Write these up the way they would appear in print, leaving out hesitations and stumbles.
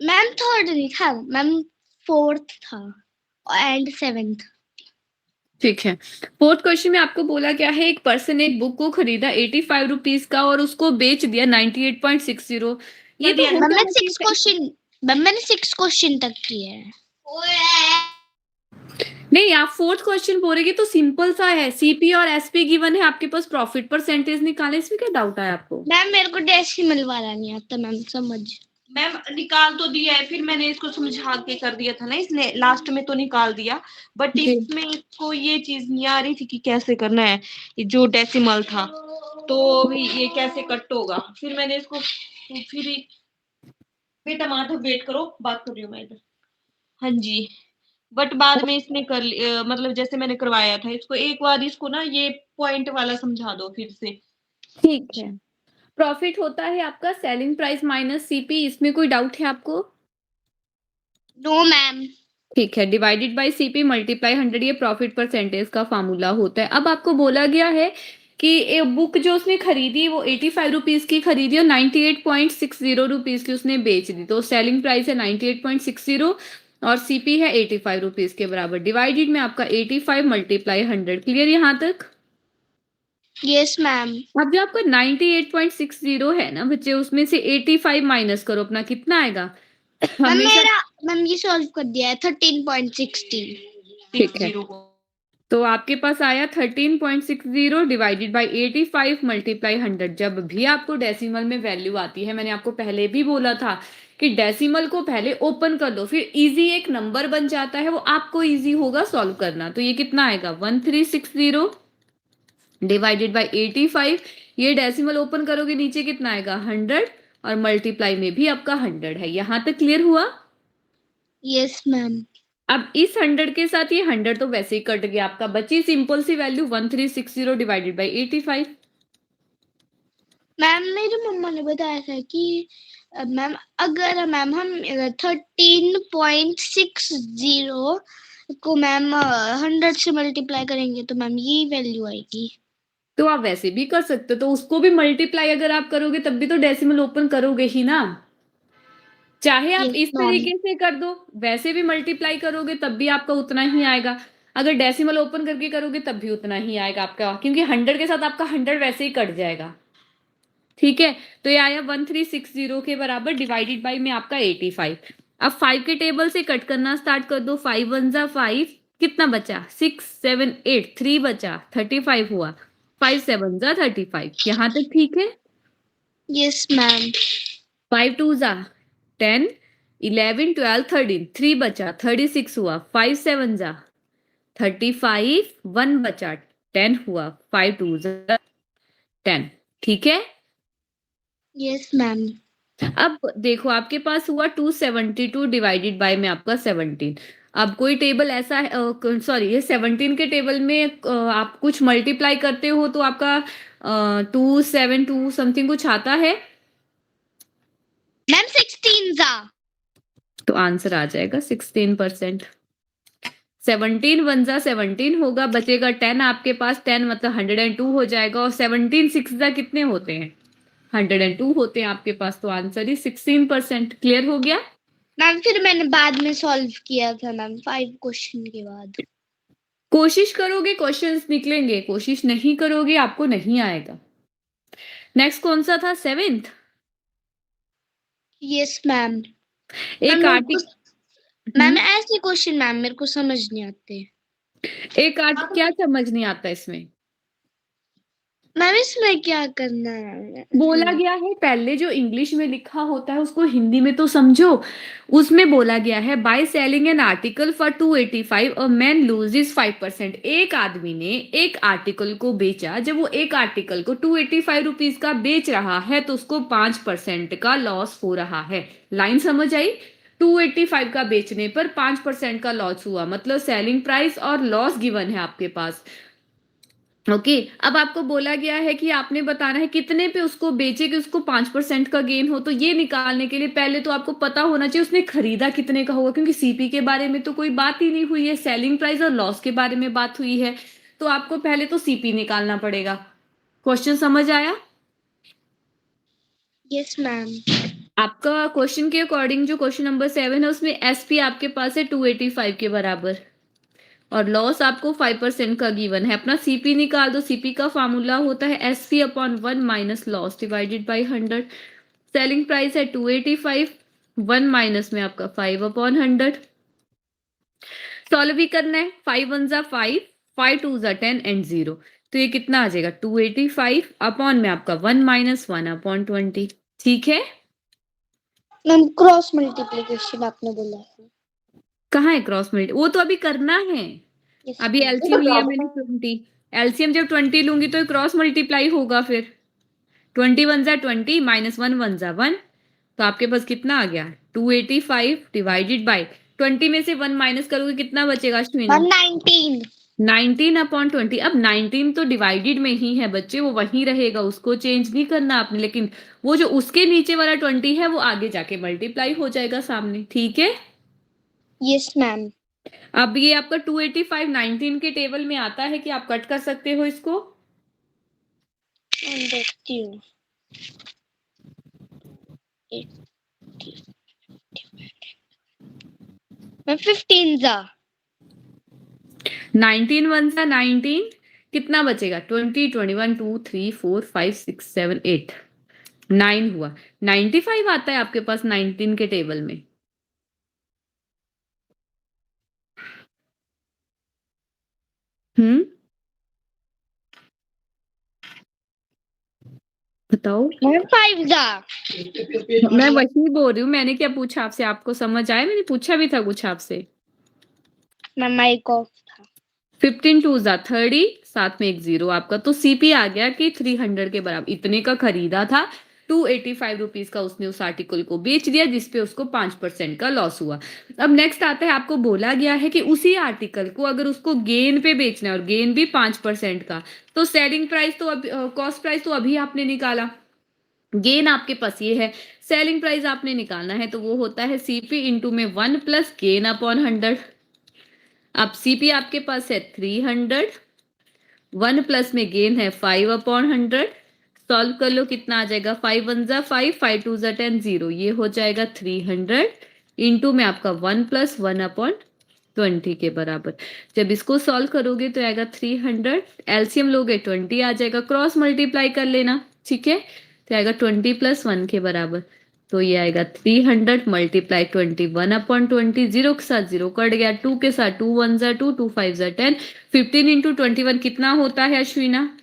Ma'am third नहीं था ma'am, fourth था एंड सेवेंथ। ठीक है। फोर्थ क्वेश्चन में आपको बोला गया है, एक पर्सन एक बुक को खरीदा 85 रुपीज का और उसको बेच दिया 98.60। ये तो मैम होता मैं है कि 6 क्वेश्चन तक किए हैं। नहीं, आप फोर्थ क्वेश्चन बोलेंगे तो सिंपल सा है, सीपी और एसपी गिवन है, आपके पास प्रॉफिट परसेंटेज निकाले, इसमें क्या डाउट है आपको? मैम मेरे को डेसिमल वाला नहीं आता मैम, समझ। मैम निकाल तो दिया है, फिर मैंने इसको समझा के कर दिया था ना, इसने लास्ट में तो निकाल दिया, बट इसमें इसको ये चीज नहीं आ रही थी कि कैसे करना है, ये जो डेसिमल था तो भी ये कैसे कट होगा। फिर मैंने इसको फिर बेटा माधव वेट करो, बात कर रही हूँ मैं इधर। हाँ जी, बट बाद में इसने कर मतलब जैसे मैंने करवाया था इसको, एक बार इसको ना ये पॉइंट वाला समझा दो फिर से। ठीक है। प्रॉफिट होता है आपका सेलिंग प्राइस माइनस सीपी, इसमें कोई डाउट है आपको? No ma'am. ठीक है। डिवाइडेड बाय सीपी मल्टीप्लाई 100, ये प्रॉफिट परसेंटेज का फार्मूला होता है। अब आपको बोला गया है कि ये बुक जो उसने खरीदी वो 85 रुपीज की खरीदी और 98.60 रुपीज की उसने बेच दी, तो सेलिंग प्राइस है 98.60 और सीपी है 85 रुपीज के बराबर। डिवाइडेड में आपका 85 मल्टीप्लाई 100। क्लियर यहाँ तक? Yes ma'am. अब जो आपका 98.60 है ना बच्चे, उसमें से 85 माइनस करो अपना, कितना आएगा? हमेशा मैम ये सॉल्व कर दिया है 13.60। ठीक है, तो आपके पास आया 13.60 डिवाइडेड बाई 85 मल्टीप्लाई 100। जब भी आपको डेसिमल में वैल्यू आती है, मैंने आपको पहले भी बोला था कि डेसिमल को पहले ओपन कर लो, फिर इजी एक नंबर बन जाता है, वो आपको इजी होगा सॉल्व करना। तो ये कितना आएगा 1360 डिवाइडेड बाई 85। ये डेसिमल ओपन करोगे नीचे कितना आएगा 100 और मल्टीप्लाई में भी आपका 100 है। यहां तक क्लियर हुआ? Yes ma'am. अब इस 100 के साथ ये 100 तो वैसे ही कट गया, आपका बची सिंपल सी वैल्यू 1360 डिवाइडेड बाई 85। मैम मेरी मम्मा ने बताया था कि मैम अगर मैम हम 13.60 को मैम 100 से मल्टीप्लाई करेंगे तो मैम ये वैल्यू आएगी। तो आप वैसे भी कर सकते हो, तो उसको भी मल्टीप्लाई अगर आप करोगे तब भी तो डेसिमल ओपन करोगे ही ना। चाहे आप यस इस मैम। तरीके से कर दो, वैसे भी मल्टीप्लाई करोगे तब भी आपका उतना ही आएगा। अगर डेसिमल ओपन करके करोगे तब भी उतना ही आएगा आपका, क्योंकि 100 के साथ आपका 100 वैसे ही कट जाएगा। ठीक है, तो ये आया 1360 के बराबर डिवाइडेड बाई में आपका 85। अब 5 के टेबल से कट करना स्टार्ट कर दो। 5 वन जा 5, कितना बचा 6 7 8, 3 बचा 35 हुआ। 5 7 जा 35, यहां तक ठीक है? Yes ma'am. 5 टू जा 10, 11 12 13, 3 बचा 36 हुआ। 5 7 जा 35, 1 बचा 10 हुआ। 5 टू जा 10। ठीक है, यस मैम। अब देखो आपके पास हुआ 272 डिवाइडेड बाय में आपका 17। अब कोई टेबल ऐसा है, सॉरी ये 17 के टेबल में आप कुछ मल्टीप्लाई करते हो तो आपका 272 समथिंग कुछ आता है, मैम 16 जा। तो आंसर आ जाएगा 16%। 17 वन जा 17 होगा, बचेगा 10 आपके पास, 10 मतलब 102 हो जाएगा, और 17 6 जा कितने होते हैं 102 होते हैं आपके पास, तो आंसर ही 16%। क्लियर हो गया? मैम फिर मैंने बाद में सॉल्व किया था मैम 5 क्वेश्चन के बाद। कोशिश करोगे क्वेश्चंस निकलेंगे, कोशिश नहीं करोगे आपको नहीं आएगा। नेक्स्ट कौन सा था 7th? Yes ma'am. एक मैम ऐसे क्वेश्चन मैम मेरे को समझ नहीं आते। क्या समझ नहीं आता इसमें? मैम इसमें क्या करना है? बोला गया है पहले जो इंग्लिश में लिखा होता है उसको हिंदी में तो समझो। उसमें बोला गया है by selling an article for 285 a man loses 5%। एक आदमी ने एक आर्टिकल को बेचा, जब वो एक आर्टिकल को 285 रुपीज का बेच रहा है तो उसको 5% का लॉस हो रहा है। लाइन समझ आई? 285 का बेचने पर 5% का लॉस हुआ, मतलब सेलिंग प्राइस और लॉस गिवन है आपके पास। ओके, अब आपको बोला गया है कि आपने बताना है कितने पे उसको बेचे कि उसको 5% का गेन हो। तो ये निकालने के लिए पहले तो आपको पता होना चाहिए उसने खरीदा कितने का होगा, क्योंकि सीपी के बारे में तो कोई बात ही नहीं हुई है, सेलिंग प्राइस और लॉस के बारे में बात हुई है। तो आपको पहले तो सीपी निकालना पड़ेगा। क्वेश्चन समझ आया? Yes ma'am. आपका क्वेश्चन के अकॉर्डिंग जो क्वेश्चन नंबर 7 है उसमें एसपी आपके पास है 285 के बराबर और लॉस आपको 5% का गिवन है। अपना सीपी निकाल दो। सीपी का फॉर्मूला होता है SP upon 1 minus loss divided by 100। Selling price है 285, 1 माइनस में आपका 5 अपॉन 100। सॉल्व भी करना है। 5 1 जा 5, 5 2 जा 10 एंड 0। तो ये कितना आ जाएगा 285 अपॉन में आपका 1 माइनस 1 अपॉन 20। ठीक है। मैम क्रॉस मल्टीप्लिकेशन आपने बोला है। कहाँ है क्रॉस मल्टी? वो तो अभी करना है। Yes, अभी ma'am. एलसीएम लिया मैंने 20। एलसीएम जब 20 लूंगी तो क्रॉस मल्टीप्लाई होगा। फिर 20 1 जा 20 माइनस 1 1 जा 1। तो आपके पास कितना आ गया 285 डिवाइडेड बाय 20 में से 1 माइनस करोगे कितना बचेगा अश्विना? 119। 19 अपॉन 20। अब 19 तो डिवाइडेड में ही है बच्चे, वो वहीं रहेगा, उसको चेंज नहीं करना आपने। लेकिन वो जो उसके नीचे वाला 20 है वो आगे जाके मल्टीप्लाई हो जाएगा सामने। ठीक है। Yes ma'am. अब ये आपका 285 19 के टेबल में आता है कि आप कट कर सकते हो इसको। देखती हूँ। 15 जा 19 1 सा 19 कितना बचेगा 20 21 2 3 4 5 6 7 8 9 हुआ। 95 आता है आपके पास 19 के टेबल में। बताओ। मैम 5 जा मैं वही बोल रही हूँ, मैंने क्या पूछा आपसे? आपको समझ आया? मैंने पूछा भी था कुछ आपसे। मैम माइक ऑफ था। 15 2 जा 30, साथ में एक 0 आपका। तो सीपी आ गया कि 300 के बराबर। इतने का खरीदा था, 285 रुपीज का उसने उस आर्टिकल को बेच दिया जिसपे उसको 5% का लॉस हुआ। अब नेक्स्ट आता है, आपको बोला गया है कि उसी आर्टिकल को अगर उसको गेन पे बेचना है और गेन भी 5% का, तो सेलिंग प्राइस तो कॉस्ट प्राइस तो अभी आपने निकाला, गेन आपके पास ये है, सेलिंग प्राइस आपने निकालना है, तो वो होता है सीपी इंटू में 1 प्लस गेन अपॉन 100। अब सीपी आपके पास है 300, 1 प्लस में गेन है 5 अपॉन 100। सॉल्व कर लो, कितना आ जाएगा 5 1 जा 5, 5 2 जा 10 0। ये हो जाएगा 300 इंटू में आपका 1 प्लस 1 अपॉन 20 के बराबर। जब इसको सॉल्व करोगे तो आएगा 300, एलसीएम लोगे 20 आ जाएगा, क्रॉस मल्टीप्लाई कर लेना। ठीक है। तो आएगा 20 प्लस 1 के बराबर। तो ये आएगा 300 मल्टीप्लाई 20, 1 अपॉन 20, 0 के साथ 0 कट गया, 2 के साथ 2 1 जा 2, 2 5 जा 10, 15 इंटू 21 कितना होता है अश्विना?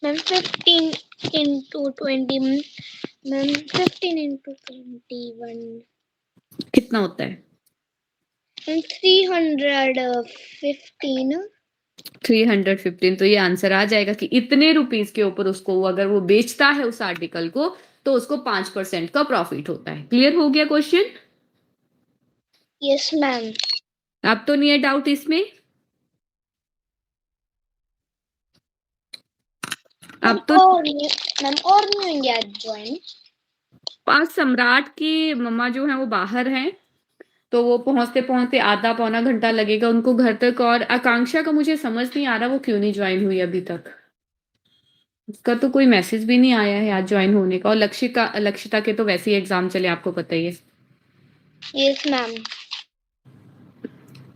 मैम 15 इंटू 20 मैम 15 इंटू 21 कितना होता है? 315। 315। तो ये आंसर आ जाएगा कि इतने रुपीस के ऊपर उसको अगर वो बेचता है उस आर्टिकल को तो उसको 5% का प्रॉफिट होता है। क्लियर हो गया क्वेश्चन? Yes ma'am. अब तो नहीं है डाउट इसमें? अब तो और मैम और नहीं होंगे आज ज्वाइन? आज सम्राट की मम्मा जो है वो बाहर हैं, तो वो पहुंचते पहुंचते आधा पौना घंटा लगेगा उनको घर तक। और आकांक्षा का मुझे समझ नहीं आ रहा वो क्यों नहीं ज्वाइन हुई अभी तक। उसका तो कोई मैसेज भी नहीं आया है आज ज्वाइन होने का। और लक्षिता के तो वैसे ही एग्जाम चले, आपको पता ही है। Yes ma'am.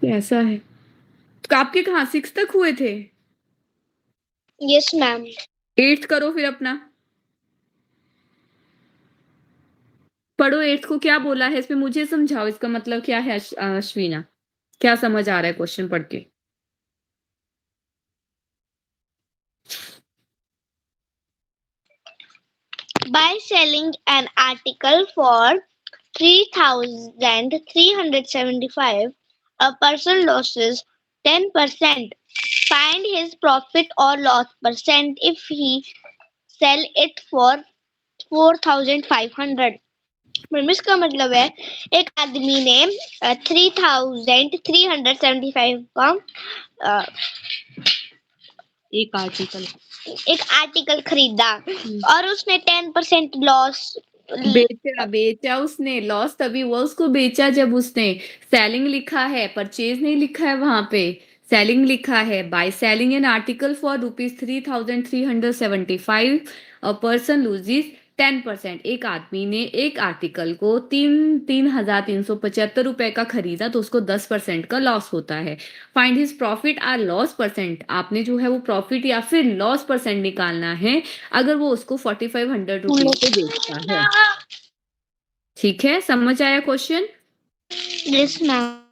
ऐसा है। तो आपके कहाँ 6 तक हुए थे? Yes ma'am. 8th करो फिर अपना, पढ़ो 8th को क्या बोला है इसमें मुझे समझाओ, इसका मतलब क्या है अश्विना? क्या समझ आ रहा है क्वेश्चन पढ़ के? By selling an article for 3,375, a person loses 10%. Find his profit or loss percent if he sell it for 4,500. Ma'am इसका मतलब है एक आदमी ने 3,375 का एक आर्टिकल खरीदा और उसने 10% लॉस बेचा उसने। लॉस तभी हुआ उसको बेचा जब उसने सेलिंग लिखा है, परचेज नहीं लिखा है वहां पे, सेलिंग लिखा है। By selling an article for ₹3,375 a person loses 10%। एक आदमी ने एक आर्टिकल को 3,375 रुपए का खरीदा तो उसको 10% का लॉस होता है। फाइंड हिज प्रॉफिट और लॉस परसेंट। आपने जो है वो प्रॉफिट या फिर लॉस परसेंट निकालना है अगर वो उसको 4,500 रुपीज पे बेचता है। ठीक है, समझ आया क्वेश्चन? Yes ma'am.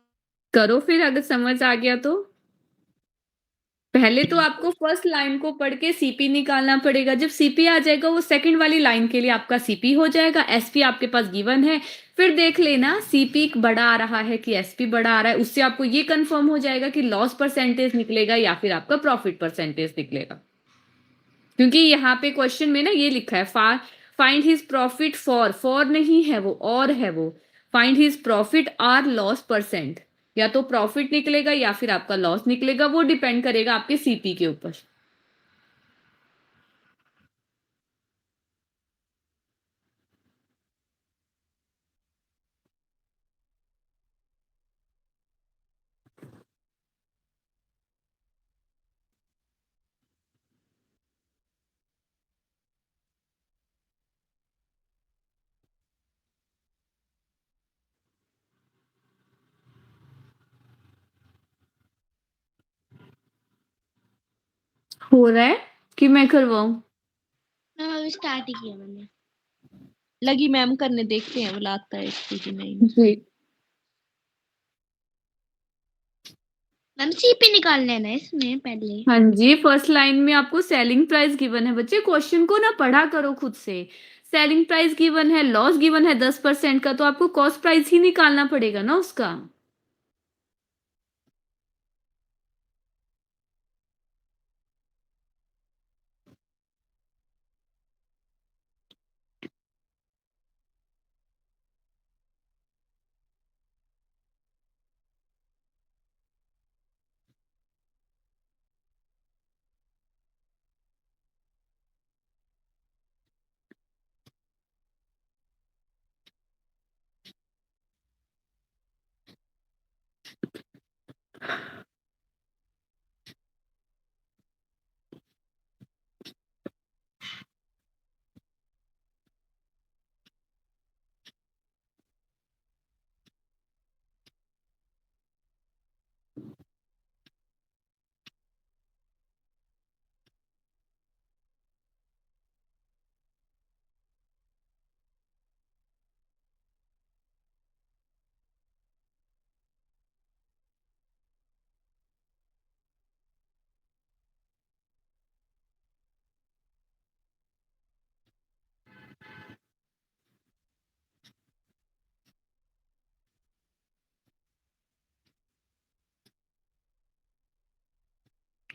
करो फिर अगर समझ आ गया तो। पहले तो आपको फर्स्ट लाइन को पढ़ के सीपी निकालना पड़ेगा। जब सीपी आ जाएगा वो सेकंड वाली लाइन के लिए आपका सीपी हो जाएगा। एसपी आपके पास गिवन है, फिर देख लेना सीपी बड़ा आ रहा है कि एसपी बड़ा आ रहा है, उससे आपको ये कंफर्म हो जाएगा कि लॉस परसेंटेज निकलेगा या फिर आपका प्रॉफिट परसेंटेज निकलेगा। क्योंकि यहाँ पे क्वेश्चन में ना ये लिखा है फाइंड हिज प्रॉफिट फॉर नहीं है वो, और है वो। Find his profit or loss percent, या तो प्रॉफिट निकलेगा या फिर आपका लॉस निकलेगा, वो डिपेंड करेगा आपके सीपी के ऊपर। हो रहा है कि मैं करवाऊं? मैम अभी स्टार्ट ही किया मैंने। लगी मैम करने, देखते हैं वो आता है इसको कि नहीं। जी मैम सीपी निकालना है ना इसमें पहले। हाँ जी, फर्स्ट लाइन में आपको सेलिंग प्राइस गिवन है। बच्चे क्वेश्चन को ना पढ़ा करो खुद से। सेलिंग प्राइस गिवन है, लॉस गिवन है 10% का, तो आपको कॉस्ट प्राइस ही निकालना पड़ेगा ना उसका।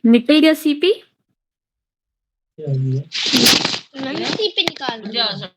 निकल गया सीपी। मैम सीपी निकाल दिया।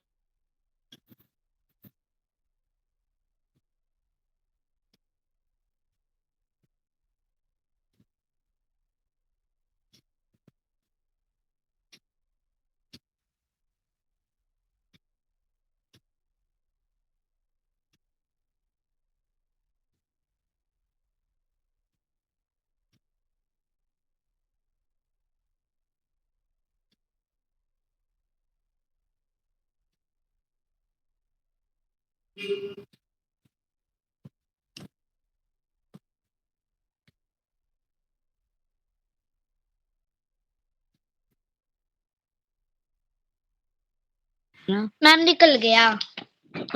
मैम निकल गया।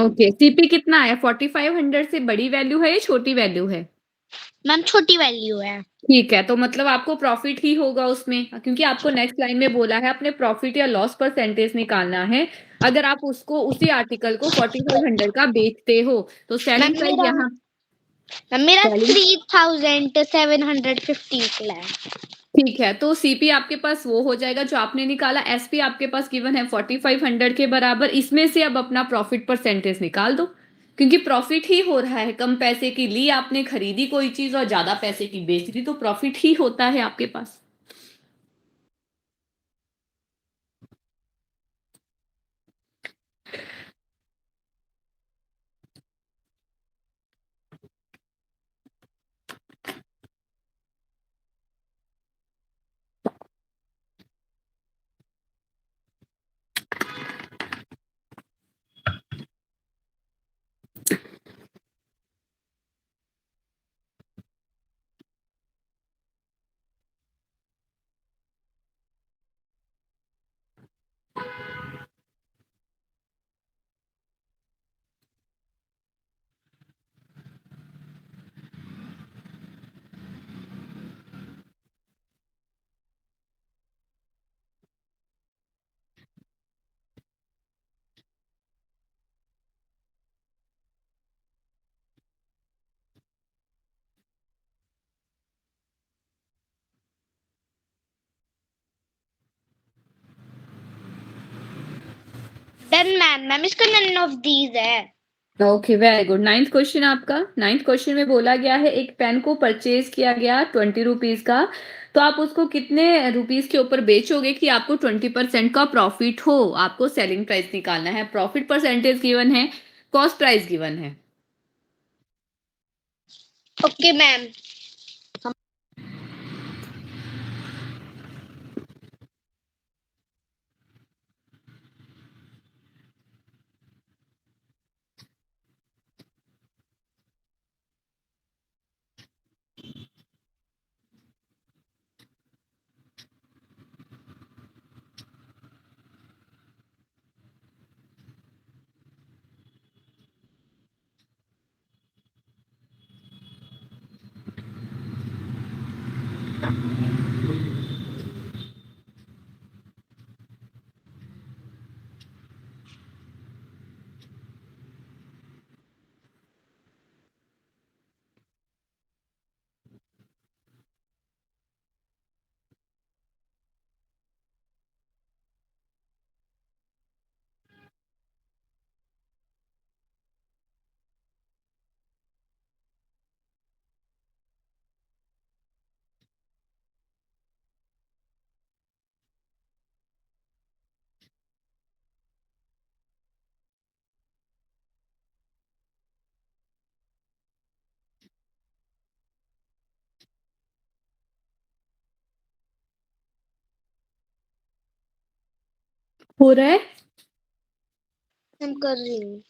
ओके, सीपी कितना है? 4,500 से बड़ी वैल्यू है या छोटी वैल्यू है? मैम छोटी वैल्यू है। ठीक है, तो मतलब आपको प्रॉफिट ही होगा उसमें, क्योंकि आपको नेक्स्ट लाइन में बोला है अपने प्रॉफिट या लॉस परसेंटेज निकालना है। अगर आप उसको उसी आर्टिकल को 4,500 का बेचते हो तो सेलिंग मैम प्राइस मेरा यहाँ मैम मेरा सेलिंग 3,750 निकला है। ठीक है, तो सीपी आपके पास वो हो जाएगा जो आपने निकाला। एसपी आपके पास गिवन है 4,500 के बराबर। इसमें से अब अपना प्रॉफिट परसेंटेज निकाल दो, क्योंकि प्रॉफिट ही हो रहा है। कम पैसे की ली आपने, खरीदी कोई चीज और ज्यादा पैसे की बेच दी, तो प्रॉफिट ही होता है आपके पास। Done ma'am. मैम इसका नन ऑफ दीज है। Okay, very good. 9th question आपका। 9th क्वेश्चन में बोला गया है एक पेन को परचेज किया गया 20 रुपीज का, तो आप उसको कितने रुपीज के ऊपर बेचोगे कि आपको 20% का प्रॉफिट हो। आपको सेलिंग प्राइस निकालना है, प्रॉफिट परसेंटेज गिवन है, कॉस्ट प्राइस गिवन है। Okay ma'am. हो रहा है। मैं कर रही हूँ।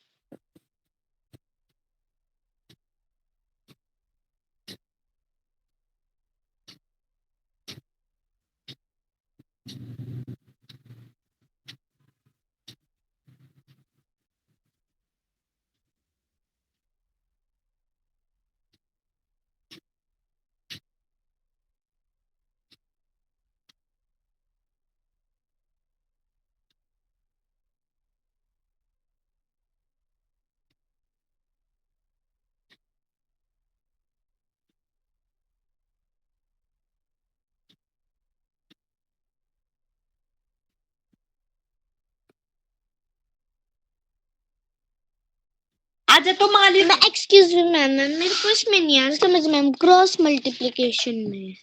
आजा तो माली। मैं एक्सक्यूज मी मैम, मेरे को इसमें नहीं आ रहा समझ मैम, क्रॉस मल्टीप्लिकेशन में।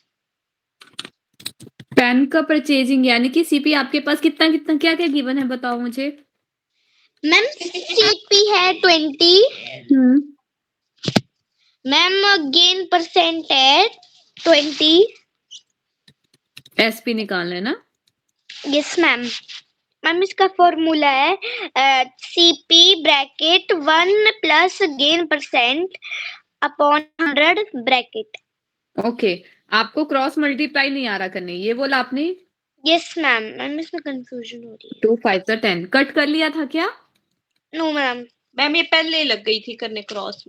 पेन का परचेजिंग यानी कि सीपी आपके पास कितना कितना क्या क्या गिवन है बताओ मुझे। मैम सीपी है 20। मैम गेन परसेंट है 20। एसपी निकालना है ना। Yes ma'am. मैम इसका फॉर्मूला है CP bracket 1 plus gain percent upon 100 bracket. Okay, आपको क्रॉस मल्टीप्लाई नहीं आ रहा करने, ये बोला आपने। Yes ma'am. मैम इसमें कंफ्यूजन हो रही 2 5 10 कट कर लिया था क्या। है। No ma'am. मैम ये पहले लग गई थी करने क्रॉस।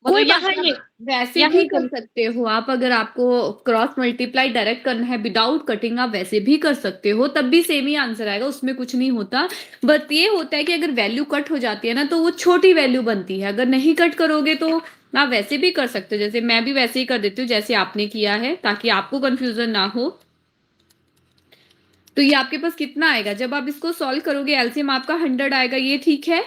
कोई मतलब बात यहाँ नहीं, ये वैसे यहाँ भी कर कर सकते हो आप। अगर आपको क्रॉस मल्टीप्लाई डायरेक्ट करना है विदाउट कटिंग, आप वैसे भी कर सकते हो, तब भी सेम ही आंसर आएगा, उसमें कुछ नहीं होता। बट ये होता है कि अगर वैल्यू कट हो जाती है ना तो वो छोटी वैल्यू बनती है। अगर नहीं कट करोगे तो आप वैसे भी कर सकते हो, जैसे मैं भी वैसे ही कर देती हूँ जैसे आपने किया है, ताकि आपको कंफ्यूजन ना हो। तो ये आपके पास कितना आएगा जब आप इसको सॉल्व करोगे, एलसीएम आपका 100 आएगा, ये ठीक है।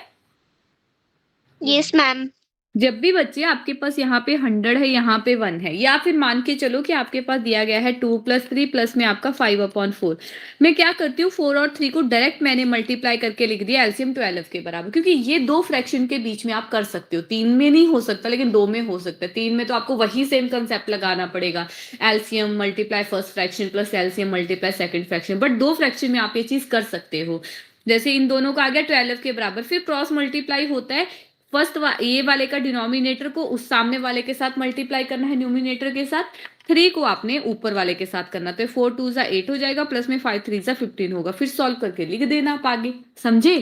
Yes ma'am. जब भी बच्चे आपके पास यहाँ पे 100 है, यहाँ पे 1 है, या फिर मान के चलो कि आपके पास दिया गया है 2 + 3 प्लस में आपका 5/4, मैं क्या करती हूँ 4 और 3 को डायरेक्ट मैंने मल्टीप्लाई करके लिख दिया एलसीएम 12 के बराबर, क्योंकि ये दो फ्रैक्शन के बीच में आप कर सकते हो। 3 में नहीं हो सकता लेकिन 2 में हो सकता है। 3 में तो आपको वही सेम कंसेप्ट लगाना पड़ेगा, LCM multiply first fraction plus LCM multiply second fraction. But दो फ्रैक्शन में आप ये चीज कर सकते हो। जैसे इन दोनों का आ गया 12 के बराबर, फिर क्रॉस मल्टीप्लाई होता है। फर्स्ट ये वाले का डिनोमिनेटर को उस सामने वाले के साथ मल्टीप्लाई करना है न्यूमिनेटर के साथ, 3 को आपने ऊपर वाले के साथ करना। तो 4 2 ज़ा 8 हो जाएगा, प्लस में 5 3 ज़ा 15 होगा। फिर सॉल्व करके लिख देना आप आगे। समझे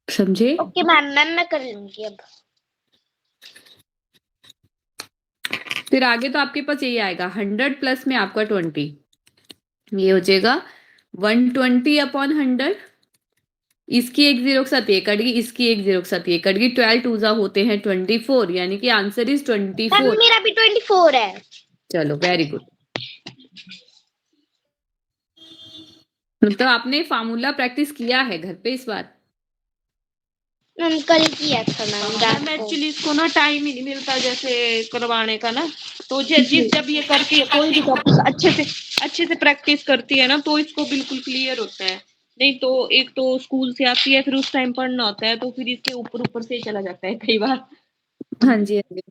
समझे। Okay ma'am. मैम मैं कर लूंगी अब। फिर आगे तो आपके पास यही आएगा 100 प्लस में आपका 20, ये हो जाएगा 120/100। इसकी एक जीरो के साथ ये कट गई, इसकी एक जीरो के साथ ये कट गई। 12 2 ज़ा होते हैं 24, यानी कि आंसर इज मैम 24। मेरा भी 24 है। चलो वेरी गुड। मतलब आपने फार्मूला प्रैक्टिस किया है घर पे इस बार? मैम कल किया था मैम रात मैम को। एक्चुअली इसको ना टाइम ही नहीं मिलता जैसे करवाने का ना, तो जब ये करती है कोई भी टॉपिक अच्छे से प्रैक्टिस करती है ना तो इसको बिल्कुल क्लियर होता है। नहीं तो एक तो स्कूल से आती है फिर उस टाइम पढ़ना होता है तो फिर इसके ऊपर से ही चला जाता है कई बार। हाँ जी, हाँ जी।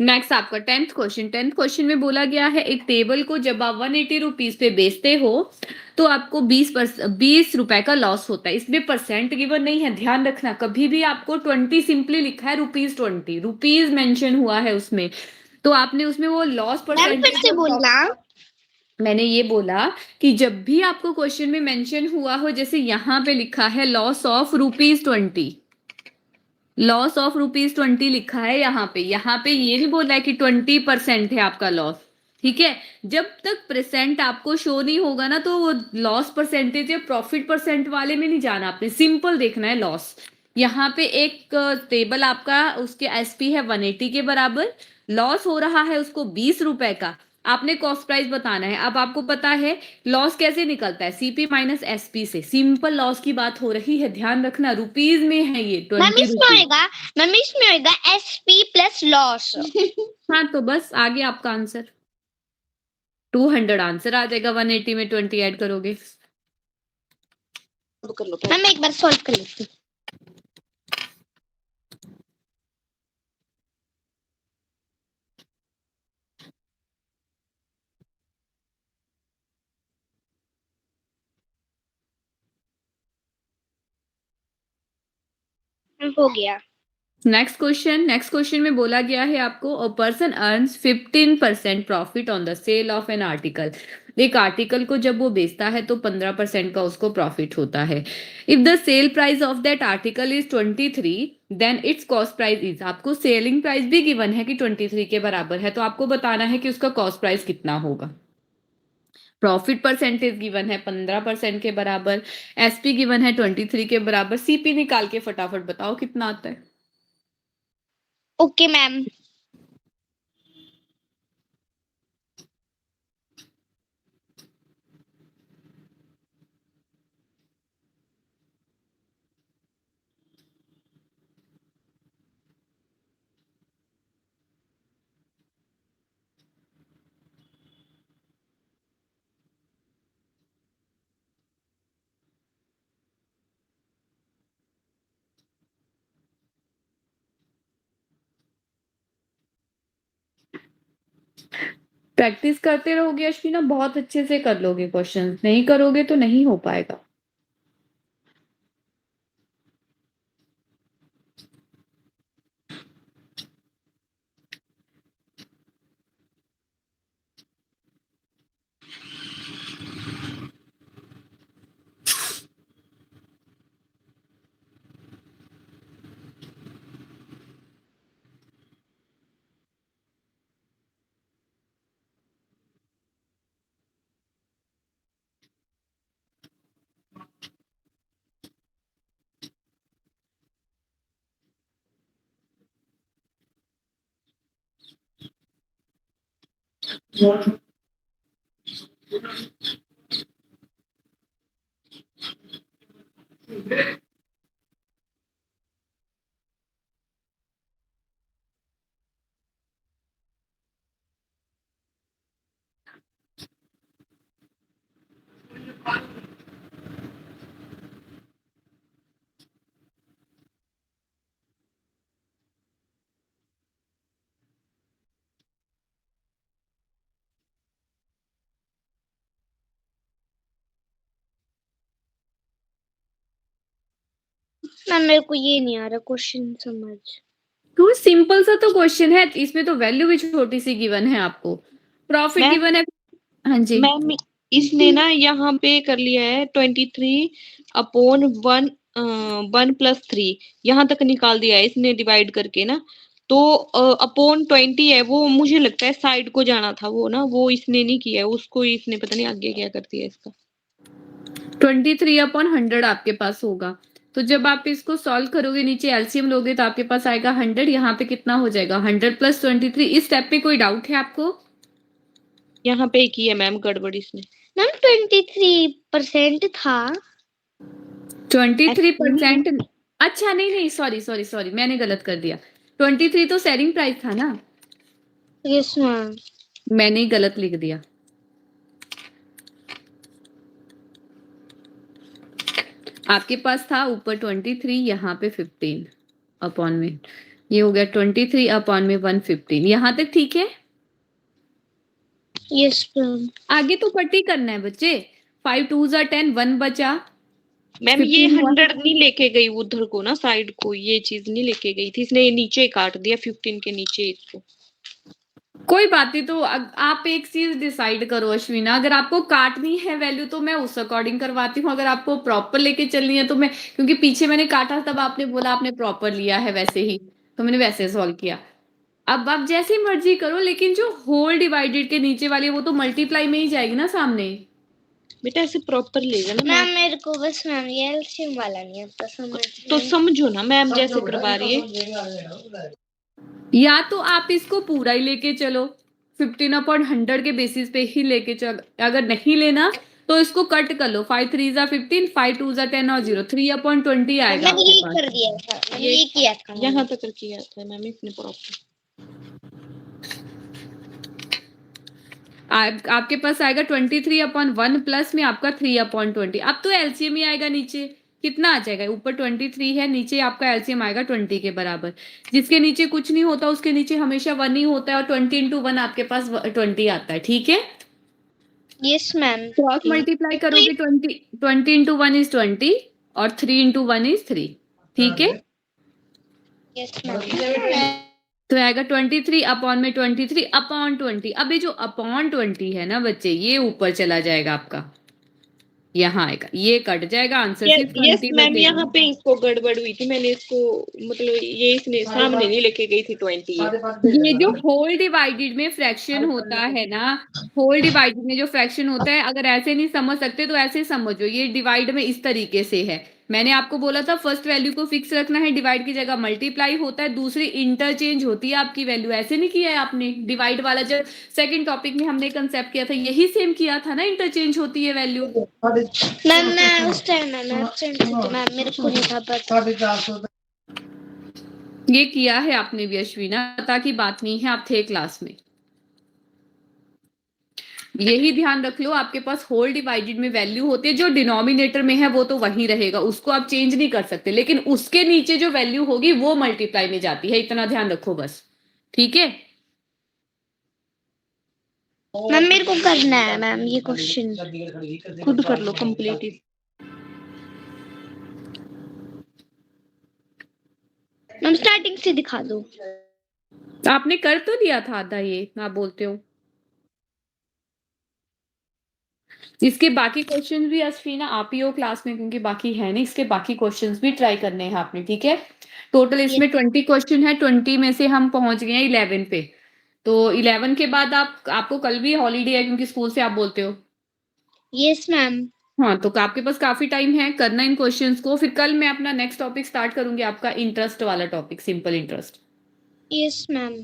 नेक्स्ट आपका 10th क्वेश्चन। 10th क्वेश्चन में बोला गया है एक टेबल को जब आप 180 रुपीज पे बेचते हो तो आपको 20 रुपए का लॉस होता है। इसमें परसेंट गिवन नहीं है, ध्यान रखना। कभी भी आपको 20 सिंपली लिखा है, ₹20 रुपीज मेंशन हुआ है उसमें, तो आपने उसमें वो लॉस मैम फिर परसेंटेज से बोलना। मैंने ये बोला कि जब भी आपको क्वेश्चन में मेंशन हुआ हो, जैसे यहाँ पे लिखा है लॉस ऑफ ₹20, लॉस ऑफ ₹20 लिखा है यहाँ पे ये नहीं बोला है कि 20% है आपका लॉस। ठीक है, जब तक परसेंट आपको शो नहीं होगा ना तो वो लॉस परसेंटेज या प्रॉफिट परसेंट वाले में नहीं जाना, आपने सिंपल देखना है लॉस। यहाँ पे एक टेबल आपका उसके एसपी है 180 के बराबर, लॉस हो रहा है उसको 20 रुपए का, आपने कॉस्ट प्राइस बताना है। अब आपको पता है लॉस कैसे निकलता है, सीपी माइनस एसपी से, सिंपल लॉस की बात हो रही है, ध्यान रखना रुपीज में है ये मैम 20 इसमें रुपीज। होएगा मैम इसमें होएगा एसपी प्लस लॉस। हाँ तो बस आगे आपका आंसर 200 आंसर आ जाएगा, 180 में 20 ऐड करोगे। कर लो मैम एक बार सॉल्व कर लेती हूँ। हो गया। नेक्स्ट क्वेश्चन में बोला गया है आपको a person earns 15% profit on the sale of an article. एक आर्टिकल को जब वो बेचता है तो 15% का उसको प्रॉफिट होता है। If the sale price of that article is 23, then its cost price is, आपको सेलिंग प्राइस भी गिवन है कि 23 के बराबर है, तो आपको बताना है कि उसका कॉस्ट प्राइस कितना होगा। प्रॉफिट परसेंटेज गिवन है 15% के बराबर, एसपी गिवन है 23 के बराबर, सीपी निकाल के फटाफट बताओ कितना आता है। Okay ma'am. प्रैक्टिस करते रहोगे अश्विना, बहुत अच्छे से कर लोगे क्वेश्चन, नहीं करोगे तो नहीं हो पाएगा। मैम मेरे को ये नहीं आ रहा क्वेश्चन समझ। तो सिंपल सा तो क्वेश्चन है, इसमें तो वैल्यू भी छोटी सी गिवन है आपको, प्रॉफिट मैम गिवन है। हाँ जी, मैम इसने ना यहाँ पे कर लिया है 23/1 1+3, यहाँ तक निकाल दिया है इसने डिवाइड करके ना, तो अपॉन 20 है वो, मुझे लगता है साइड को जाना था वो ना, वो इसने नहीं किया है, उसको इसने पता नहीं आगे क्या कर दिया इसका। 23/100 आपके पास होगा, तो जब आप इसको सॉल्व करोगे नीचे एलसीएम लोगे तो आपके पास आएगा 100, यहाँ पे कितना हो जाएगा 100 + 23। इस स्टेप पे कोई डाउट है आपको? यहाँ पे की है मैम गड़बड़ इसने। मैम 23% था। 23%? अच्छा नहीं, सॉरी, मैंने गलत कर दिया। 23 तो सेलिंग प्राइस था ना, यस मैम। मैंने ही गलत लिख दिया। आपके पास था ऊपर 23, यहाँ पे 15 अपॉन में, ये हो गया 23 अपॉन में 115। यहाँ तक ठीक है? Yes ma'am. आगे तो पट्टी करना है बच्चे। 5 2 10, 1 बचा। मैम ये 15 हुआ। 100 नहीं लेके गई उधर को ना, साइड को ये चीज नहीं लेके गई थी, इसने ये नीचे ही काट दिया 15 के नीचे इसको। कोई बात नहीं, तो आप एक चीज डिसाइड करो अश्विना, अगर आपको काटनी है वैल्यू तो मैं उस अकॉर्डिंग करवाती हूँ, अगर आपको प्रॉपर लेके चलनी है तो मैं, क्योंकि पीछे मैंने काटा तब आपने बोला आपने प्रॉपर लिया है वैसे ही, तो मैंने वैसे सॉल्व किया। अब आप जैसी मर्जी करो, लेकिन जो होल डिवाइडेड के नीचे वाली है वो तो मल्टीप्लाई में ही जाएगी ना सामने। बेटा ऐसे प्रॉपर लेगा ना मैम मेरे को बस मैम ये एलसीएम वाला नहीं आता समझ। तो समझो ना मैम जैसे करवा रही है। या तो आप इसको पूरा ही लेके चलो, 15/100 के बेसिस पे ही लेके चलो, अगर नहीं लेना तो इसको कट कर लो। 5 3 15, 5 2 10 और 0, 3/20 आएगा मैंने आपके ये पास। कर दिया था, मैंने ये किया था। यहाँ तक किया था मैम इसने प्रॉपर। आपके पास आएगा 23/1 प्लस में आपका 3/20। अब तो एलसीएम ही आएगा नीचे, कितना आ जाएगा? ऊपर 23 है, नीचे आपका एलसीएम आएगा 20 के बराबर। जिसके नीचे कुछ नहीं होता उसके नीचे हमेशा 1 ही होता है, और 20 × 1 आपके पास 20 आता है। ठीक है, यस मैम। क्रॉस मल्टीप्लाई करोगे 20 × 1 इज 20 और 3 × 1 इज 3। ठीक है, यस मैम। तो आएगा 23/20। अब ये जो अपॉन 20 है ना बच्चे, ये ऊपर चला जाएगा आपका, यहाँ आएगा, ये कट जाएगा, आंसर सिर्फ यस 20 मैम बचेगा। यहाँ पे इसको गड़बड़ हुई थी, मैंने इसको मतलब ये इसने सामने नहीं लेके गई थी 20। ये जो होल डिवाइडेड में फ्रैक्शन होता है ना, होल डिवाइडेड में जो फ्रैक्शन होता है, अगर ऐसे नहीं समझ सकते तो ऐसे समझो, ये डिवाइड में इस तरीके से है। मैंने आपको बोला था फर्स्ट वैल्यू को फिक्स रखना है, डिवाइड की जगह मल्टीप्लाई होता है, दूसरी इंटरचेंज होती है आपकी वैल्यू। ऐसे नहीं किया है आपने डिवाइड वाला, जब सेकंड टॉपिक में हमने कंसेप्ट किया था यही सेम किया था ना, इंटरचेंज होती है वैल्यू। मैम मैं उस टाइम मैम एब्सेंट थी तो मैम मेरे को नहीं था पता। ये किया है आपने भी अश्विना, पता की बात नहीं है, आप थे क्लास में। यही ध्यान रख लो, आपके पास होल डिवाइडेड में वैल्यू होती है, जो डिनोमिनेटर में है वो तो वही रहेगा, उसको आप चेंज नहीं कर सकते, लेकिन उसके नीचे जो वैल्यू होगी वो मल्टीप्लाई में जाती है, इतना ध्यान रखो बस। ठीक है, मैम मेरे को करना है मैम ये क्वेश्चन, खुद कर लो कंप्लीट। मैम स्टार्टिंग से दिखा दो। आपने कर तो दिया था आधा, ये आप बोलते हो। इसके बाकी क्वेश्चंस भी अश्विना आप ही हो क्लास में, क्योंकि बाकी है नहीं, इसके बाकी क्वेश्चंस भी ट्राई करने हैं आपने। ठीक है, टोटल इसमें 20 क्वेश्चन है, 20 में से हम पहुंच गए हैं 11 पे, तो 11 के बाद आपको कल भी हॉलीडे है क्योंकि स्कूल से आप बोलते हो। Yes ma'am. हाँ, तो आपके पास काफी टाइम है करना इन क्वेश्चंस को, फिर कल मैं अपना नेक्स्ट टॉपिक स्टार्ट करूंगी, आपका इंटरेस्ट वाला topic, simple interest. Yes ma'am.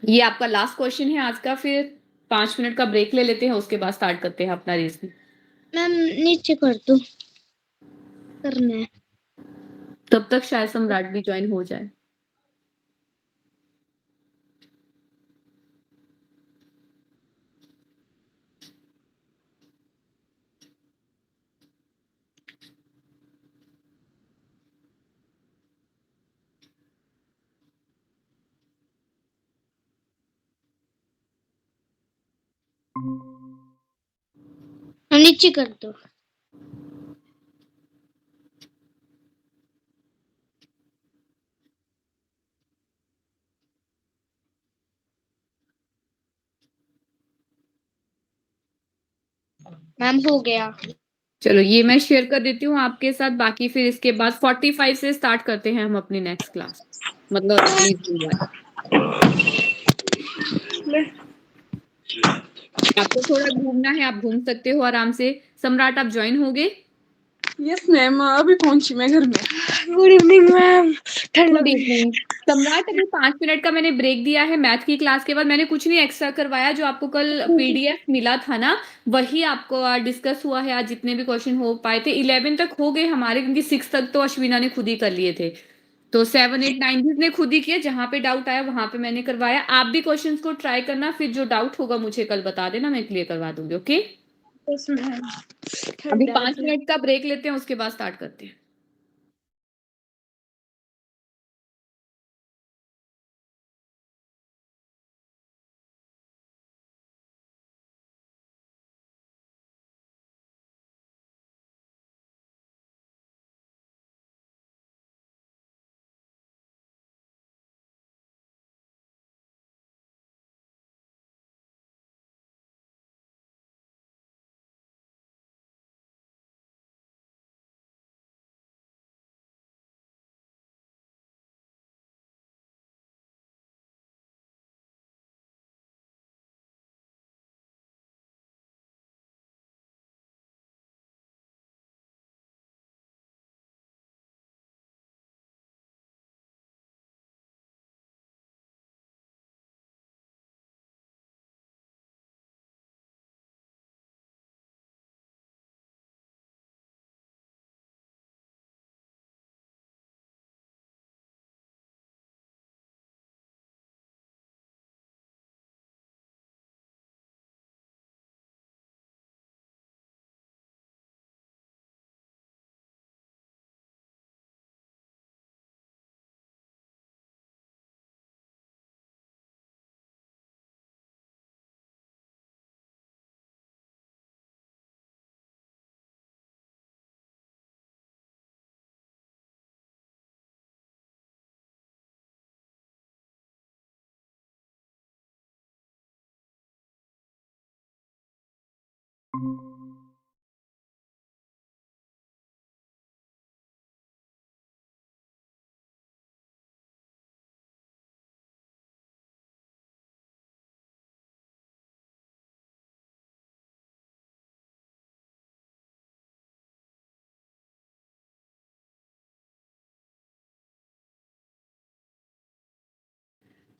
ये आपका लास्ट क्वेश्चन है आज का, फिर 5 मिनट का ब्रेक ले लेते हैं, उसके बाद स्टार्ट करते हैं अपना रीजनिंग। मैम नीचे कर दो, करना है। तब तक शायद सम्राट भी ज्वाइन हो जाए। नीचे कर दो। मैम हो गया। चलो ये मैं शेयर कर देती हूँ आपके साथ, बाकी फिर इसके बाद 45 से स्टार्ट करते हैं हम अपनी नेक्स्ट क्लास, मतलब रीजनिंग वाली। आपको थोड़ा घूमना है, आप घूम सकते हो आराम से। सम्राट आप ज्वाइन हो गए? यस मैम अभी पहुंची मैं घर में। Good evening ma'am. ठंड गुड लग रही है। इवनिंग सम्राट। अभी 5 मिनट का मैंने ब्रेक दिया है मैथ की क्लास के बाद। मैंने कुछ नहीं एक्स्ट्रा करवाया, जो आपको कल पीडीएफ मिला था ना वही आपको डिस्कस हुआ है आज। जितने भी क्वेश्चन हो पाए थे 11 तक हो गए हमारे, क्योंकि 6 तक तो अश्विना ने खुद ही कर लिए थे। तो 7 8 9 ने खुद ही किया, जहां पे डाउट आया वहां पे मैंने करवाया। आप भी क्वेश्चंस को ट्राई करना, फिर जो डाउट होगा मुझे कल बता देना, मैं क्लियर करवा दूंगी। Okay, yes ma'am. अभी ठंड लग 5 रही है। मिनट का ब्रेक लेते हैं, उसके बाद स्टार्ट करते हैं।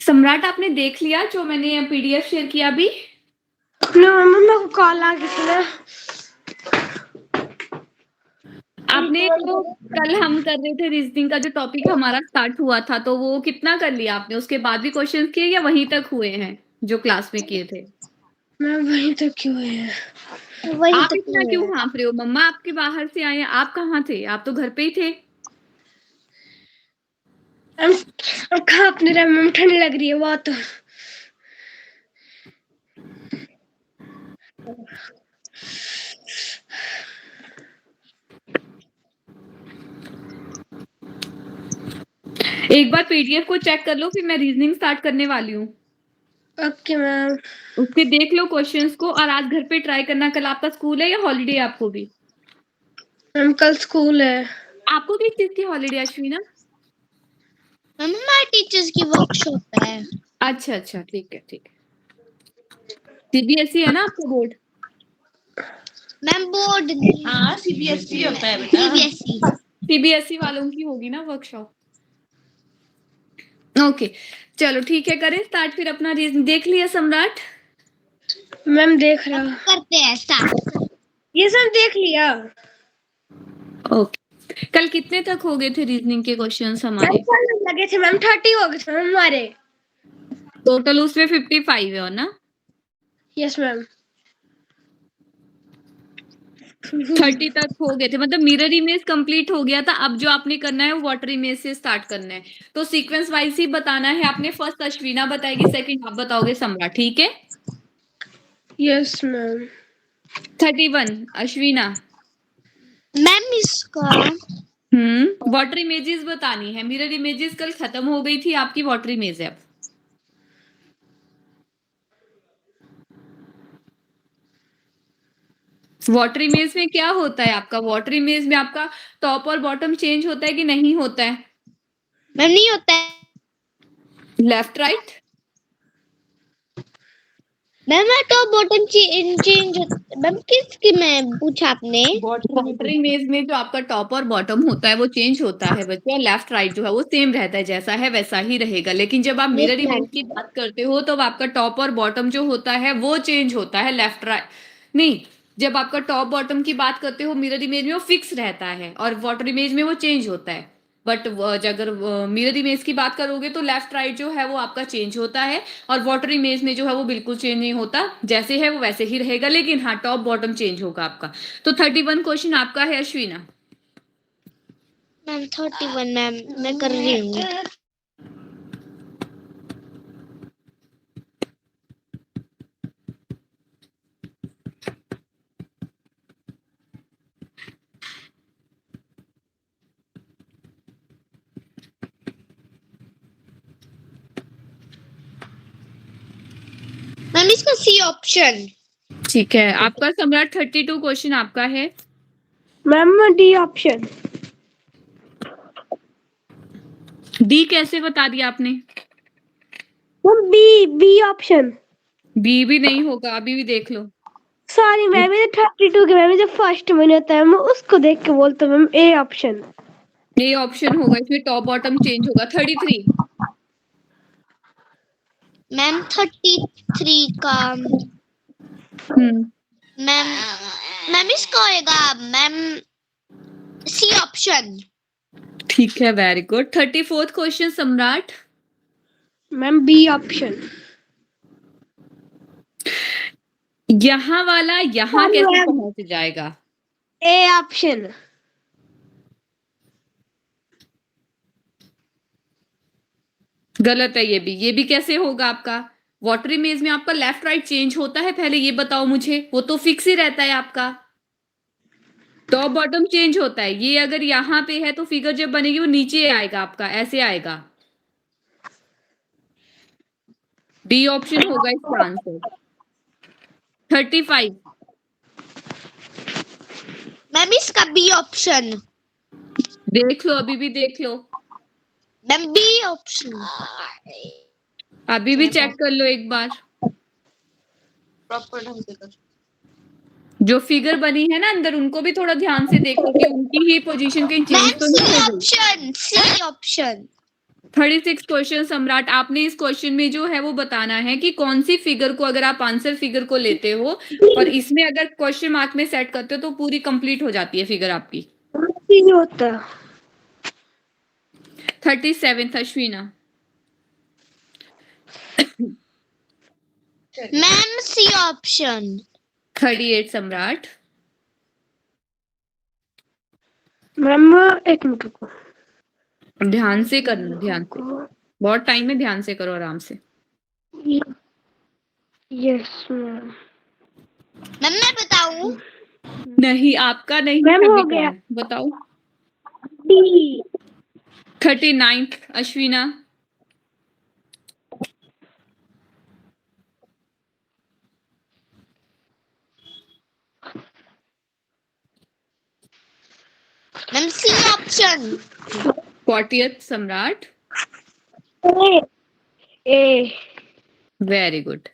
सम्राट, आपने देख लिया जो मैंने पीडीएफ शेयर किया अभी? नो मैम, मेरे को कॉल आ गई थी ना। आपने तो कल हम कर रहे थे रीजनिंग का जो टॉपिक हमारा स्टार्ट हुआ था, तो वो कितना कर लिया आपने? उसके बाद भी क्वेश्चंस किए या वहीं तक हुए हैं जो क्लास में किए थे? मैम वहीं तक क्यों है? वही आप तो इतना क्यों हाँफ रहे हो? मम्मा आपके बाहर से आए हैं, आप कहाँ थे? आप तो घर पे ही थे। हम खा अपने रहे मैम, ठंड लग रही है बहुत। एक बार पीडीएफ को चेक कर लो, फिर मैं रीजनिंग स्टार्ट करने वाली हूँ। Okay ma'am. उसके देख लो क्वेश्चंस को, और आज घर पे ट्राई करना। कल आपका स्कूल है या हॉलीडे है आपको भी? मैम कल स्कूल है। आपको किस चीज की हॉलीडे अश्विना? मैम हमारे टीचर्स की वर्कशॉप है। अच्छा अच्छा, ठीक है ठीक है। सीबीएसई है ना आपका बोर्ड? मैम बोर्ड नहीं, हाँ सीबीएसई होता है बेटा। सीबीएसई। सीबीएसई वालों की होगी ना वर्कशॉप। ओके, चलो ठीक है, करें स्टार्ट फिर अपना रीजन। देख लिया सम्राट? मैम देख रहा। करते हैं स्टार्ट। ये सब देख लिया। ओके, कल कितने तक हो गए थे रीजनिंग के क्वेश्चंस मैम हमारे? कल लगे थे मैम, 30 हो गए थे मैम हमारे। टोटल उसमें 55 है ना? Yes ma'am. 30 तक हो गए थे, मतलब मिरर इमेज कंप्लीट हो गया था। अब जो आपने करना है वो वाटर इमेज से स्टार्ट करना है। तो सीक्वेंस वाइज ही बताना है आपने। फर्स्ट अश्विना बताएगी, सेकंड आप बताओगे सम्राट, ठीक है? Yes ma'am. 31 अश्विना। मैम इसका वाटर इमेजेस बतानी है। मिरर इमेजेस कल खत्म हो गई थी आपकी, वाटर इमेज है अब। वाटर इमेज में क्या होता है आपका? वाटर इमेज में आपका टॉप और बॉटम चेंज होता है कि नहीं होता है? मैम नहीं होता है। Left right? Ma'am top bottom change ma'am किसकी में पूछा आपने? वाटर इमेज में जो आपका टॉप और बॉटम होता है वो चेंज होता है बच्चे, और लेफ्ट राइट जो है वो सेम रहता है, जैसा है वैसा ही रहेगा। लेकिन जब आप Yes, मिरर ma'am. इमेज की बात करते हो तो आपका टॉप और बॉटम जो होता है वो चेंज होता है, लेफ्ट राइट नहीं। जब आपका टॉप बॉटम की बात करते हो मिरर इमेज में वो फिक्स रहता है, और वाटर इमेज में वो चेंज होता है। बट अगर मिरर इमेज की बात करोगे तो लेफ्ट राइट जो है वो आपका चेंज होता है, और वाटर इमेज में जो है वो बिल्कुल चेंज नहीं होता, जैसे है वो वैसे ही रहेगा। लेकिन हाँ, टॉप बॉटम चेंज होगा आपका। तो 31 क्वेश्चन आपका है अश्विना। मैम 31 मैम मैं कर रही हूँ। मैम इसका सी ऑप्शन। ठीक है, आपका सम्राट 32 क्वेश्चन आपका है। Ma'am D option. डी कैसे बता दिया आपने? Ma'am B B option. B भी नहीं होगा, अभी भी देख लो। सॉरी मैम, ये 32 के मैम जो फर्स्ट में होता है मैं उसको देख के बोलता हूँ ma'am A option. A option होगा, इसमें टॉप बॉटम चेंज होगा। 33। मैम 33 का मैम मैम इसका होएगा मैम सी ऑप्शन। ठीक है, very good. 34th question Samrat. Ma'am B option. यहाँ वाला यहाँ Sorry, कैसे ma'am. पहुंच जाएगा? A option. गलत है ये भी कैसे होगा आपका? वाटर इमेज में आपका लेफ्ट राइट चेंज होता है, पहले ये बताओ मुझे। वो तो फिक्स ही रहता है आपका। टॉप बॉटम चेंज होता है, ये अगर यहाँ पे है तो फिगर जब बनेगी वो नीचे आएगा आपका, ऐसे आएगा। डी ऑप्शन होगा इसका आंसर। 35। मैम इसका बी ऑप्शन। देख लो, अभी भी देख लो, मैम बी ऑप्शन। अभी भी चेक कर लो एक बार। प्रॉपर ढंग से कर। जो फिगर बनी है ना अंदर, उनको भी थोड़ा ध्यान से देखो कि उनकी ही पोजीशन कहीं चेंज मैम तो सी नहीं हो गई। Option C option. 36 क्वेश्चन सम्राट, आपने इस क्वेश्चन में जो है वो बताना है कि कौन सी फिगर को, अगर आप आंसर फिगर को लेते हो और इसमें अगर क्वेश्चन मार्क में सेट करते हो तो पूरी कंप्लीट हो जाती है फिगर आपकी। होता। 37 अश्विना। Ma'am C option. 38 सम्राट। मैम एक मिनट रुको। ध्यान से करना, ध्यान से, बहुत टाइम है, ध्यान से करो, आराम से। Yes ma'am. मैम मैं बताऊं? नहीं, आपका नहीं, मैम हो सभी का गया। है। बताओ। डी। 39 अश्विना। Ma'am C option. 40th सम्राट। ए। Very good.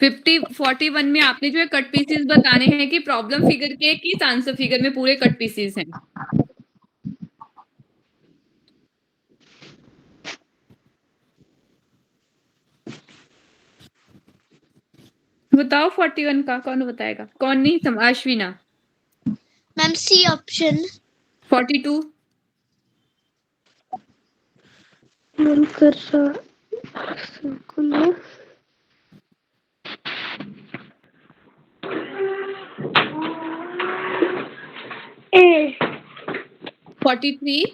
41 में आपने जो है कट पीसेस बताने हैं कि प्रॉब्लम फिगर के किस आंसर फिगर में पूरे कट पीसेस हैं। बताओ 41 का कौन बताएगा? कौन नहीं, अश्विना। Ma'am C option. 42। मन कर रहा ए। 43।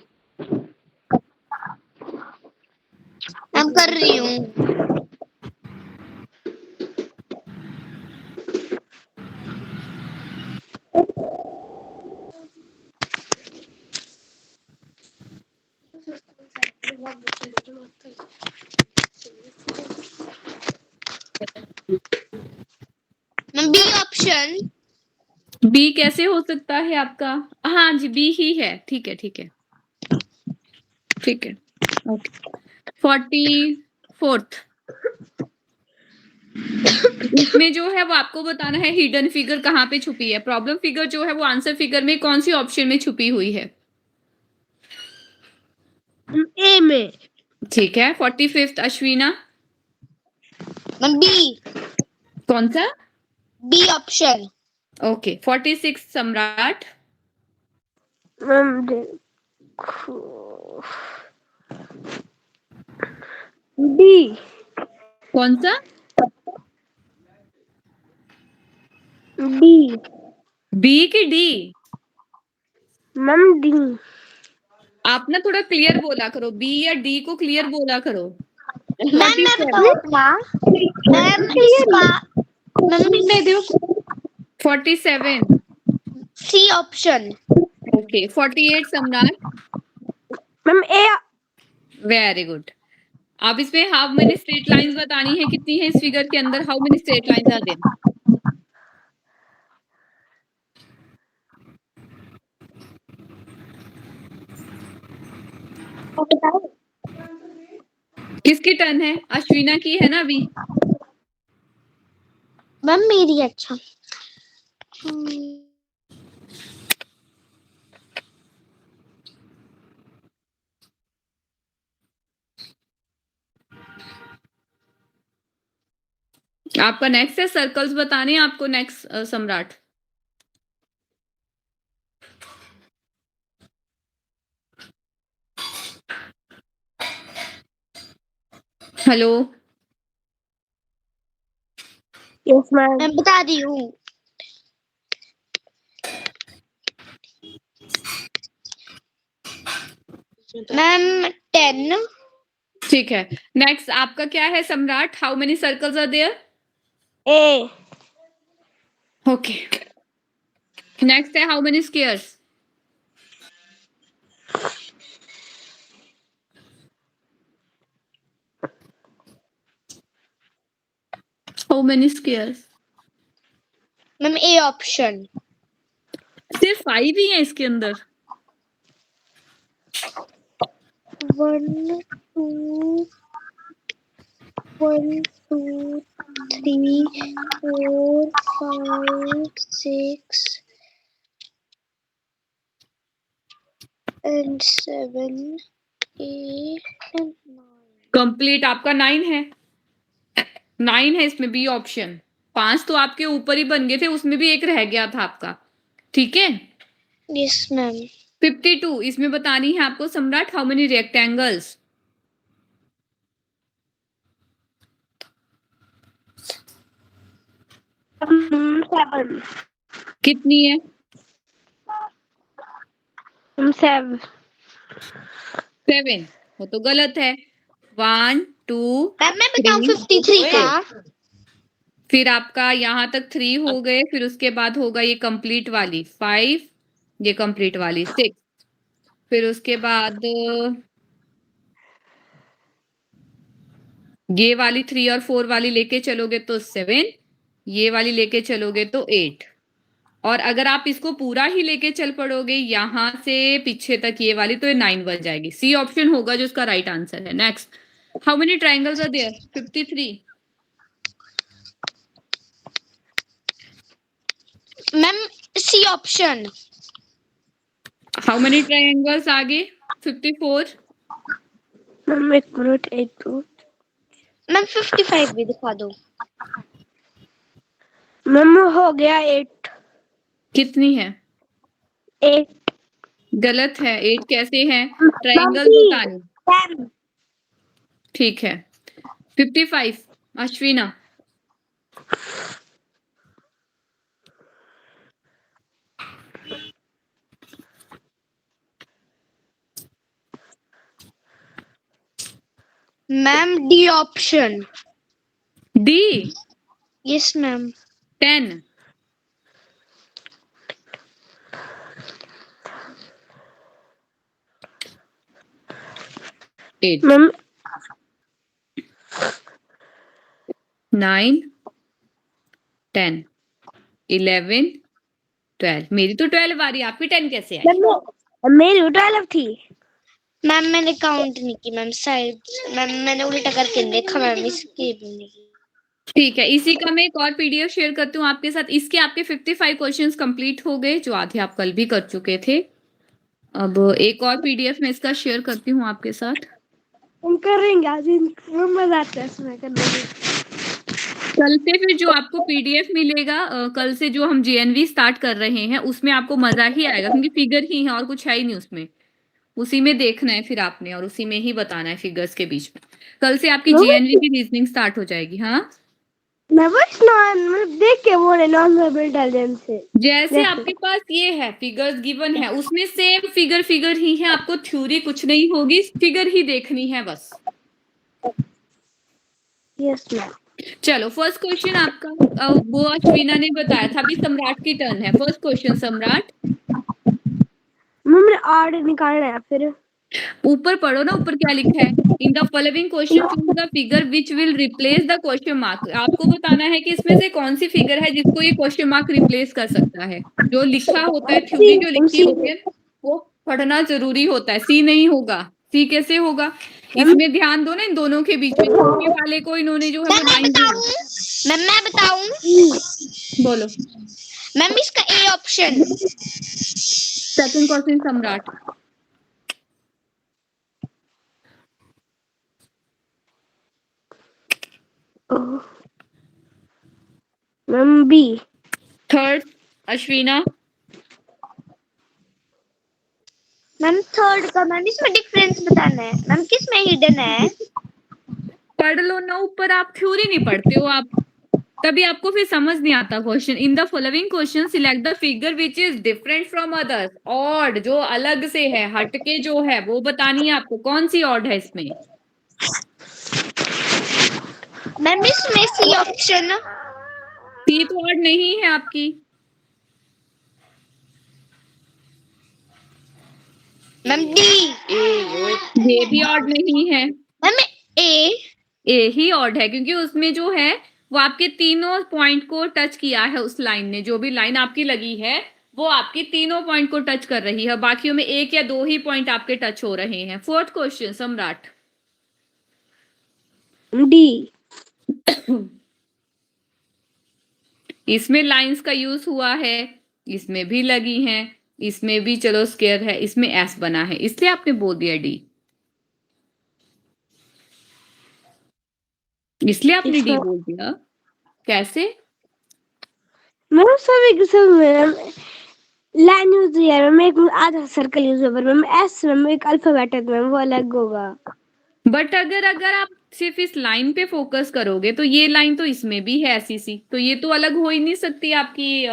मैम कर रही हूँ। Ma'am B option. बी कैसे हो सकता है आपका? हाँ जी, बी ही है। ठीक है, ठीक है, ठीक है, ओके। 44th। इसमें जो है वो आपको बताना है हिडन फिगर कहाँ पे छुपी है। प्रॉब्लम फिगर जो है वो आंसर फिगर में कौन सी ऑप्शन में छुपी हुई है? ए में। ठीक है। 45th अश्विना, मैम बी। कौन सा? B option. ओके। 46 सम्राट, मैम देखो, डी। कौन सा? डी। बी की डी? Ma'am D. आप ना थोड़ा क्लियर बोला करो, बी या डी को क्लियर बोला करो। मैम मैं 47, बताऊँ ना, मैम इसका मैम मैं दे 47, सी ऑप्शन। ओके। 48 सम्राट, मैम ए। Very good. अब इसमें हाउ मेनी स्ट्रेट लाइंस बतानी है, कितनी है इस फिगर के अंदर, how many straight lines are there? किसकी टर्न है? अश्विना की है ना अभी? मैम मेरी। अच्छा आपका नेक्स्ट है सर्कल्स बताने हैं आपको नेक्स्ट सम्राट। Hello, yes ma'am. मैं बता रही हूँ। मैम 10। ठीक है। नेक्स्ट आपका क्या है Samrat? How many circles are there? A. Okay. Next है how many squares? How many squares? Ma'am A option. सिर्फ 5 ही है इसके अंदर। 1 2 1 2 3 4 5 6 and 7 8 and 9। कंप्लीट आपका 9 है। 9 है इसमें बी ऑप्शन। 5 तो आपके ऊपर ही बन गए थे, उसमें भी एक रह गया था आपका। ठीक है। Yes ma'am. 52 इसमें बतानी है आपको सम्राट, हाउ मेनी रेक्टेंगल्स? सेवन। कितनी है? सेवन। 7। वो तो गलत है। 1 2 मैम मैं बताऊँ 3, 53 का। फिर आपका यहां तक 3 हो गए, फिर उसके बाद होगा ये कंप्लीट वाली 5, ये कंप्लीट वाली 6, फिर उसके बाद ये वाली 3 और 4 वाली लेके चलोगे तो 7, ये वाली लेके चलोगे तो 8, और अगर आप इसको पूरा ही लेके चल पड़ोगे यहां से पीछे तक ये वाली, तो ये 9 बन जाएगी। सी ऑप्शन होगा जो इसका राइट आंसर है। Next, how many triangles are there? 53। Ma'am C option. How many triangles आगे? 54। मैम एक मिनट, एक मिनट। मैम 55 भी दिखा दो। मैम हो गया 8। कितनी है? 8। गलत है। 8 कैसे है? ट्राइंगल बतानी। 10। ठीक है। 55 Ashwina. Ma'am D option. D? Yes ma'am. 10। Eight, ma'am 9, 10, 11, 12। मेरी तो 12 आ रही, आपकी 10 कैसे आई? मैम मेरी 12 थी। मैम मैंने काउंट नहीं की मैम, शायद मैम मैंने उल्टा करके नहीं देखा मैम, इसकी भी नहीं की। ठीक है, इसी का मैं एक और पीडीएफ शेयर करती हूँ आपके साथ। इसके आपके 55 क्वेश्चंस कंप्लीट हो गए, जो आधे आप कल भी कर चुके थे। अब एक और पीडीएफ मैं इसका शेयर करती हूँ आपके साथ। हम करेंगे आज, मजा आता है इसमें करने में। कल से फिर जो आपको पीडीएफ मिलेगा, कल से जो हम जेएनवी स्टार्ट कर रहे हैं उसमें आपको मजा ही आएगा, क्योंकि फिगर ही है और कुछ है ही नहीं उसमें। उसी में देखना है फिर आपने, और उसी में ही बताना है फिगर्स के बीच में। कल से आपकी जेएनवी की रीजनिंग स्टार्ट हो जाएगी। हाँ, मैं बस मतलब देख के बोले नॉन वर्बल इंटेलिजेंस से। जैसे आपके पास ये है फिगर्स गिवन है, उसमें सेम फिगर ही है, आपको थ्योरी कुछ नहीं होगी, फिगर ही देखनी है बस। Yes ma'am. चलो, फर्स्ट क्वेश्चन आपका वो अश्विना ने बताया था, अभी सम्राट की टर्न है। फर्स्ट क्वेश्चन सम्राट। मैंने आर्ट निकालना है फिर। ऊपर पढ़ो ना, ऊपर क्या लिखा है। In the following question choose the figure which will replace the question mark. आपको बताना है कि इसमें से कौन सी फिगर है जिसको ये क्वेश्चन मार्क रिप्लेस कर सकता है। जो लिखा होता है, थ्योरी जो लिखी होती है, वो पढ़ना जरूरी होता है। सी नहीं होगा। सी कैसे होगा, इसमें ध्यान दो ना, इन दोनों के बीच में नीचे वाले को इन्होंने जो है वो लाइन दी। मैं बताऊं बोलो। मैम, इसका A option. Second question Samrat. Ma'am B. Third Ashwina. Ma'am third का, मैम इसमें डिफरेंस बताना है। मैम किस में हिडन है? पढ़ लो ना ऊपर, आप थ्योरी नहीं पढ़ते हो आप, तभी आपको फिर समझ नहीं आता question. In the following question select the figure which is different from others. Odd जो अलग से है, हटके जो है, वो बतानी है आपको। कौन सी ऑड है इसमें? मैम इसमें सी ऑप्शन। सी तो ऑड नहीं है आपकी। Ma'am D. ये भी ऑड नहीं है। मैम ए। ए ही ऑड है, क्योंकि उसमें जो है वो आपके तीनों पॉइंट को टच किया है। उस लाइन ने, जो भी लाइन आपकी लगी है, वो आपकी तीनों पॉइंट को टच कर रही है। बाकियों में एक या दो ही पॉइंट आपके टच हो रहे हैं। फोर्थ क्वेश्चन सम्राट। डी। इसमें लाइंस का यूज हुआ है, इसमें भी लगी हैं, इसमें भी चलो स्क्वायर है, इसमें एस बना है, इसलिए आपने बोल दिया डी। इसलिए आपने डी बोल दिया। कैसे? मैम सब मैम लाइन यूज है मैम, एक आधा सर्कल यूज है मैम। एस मैम एक अल्फाबेट है मैम, वो अलग होगा। बट अगर अगर आप सिर्फ इस लाइन पे फोकस करोगे तो ये लाइन तो इसमें भी है ऐसी सी, तो ये तो अलग हो ही नहीं सकती आपकी।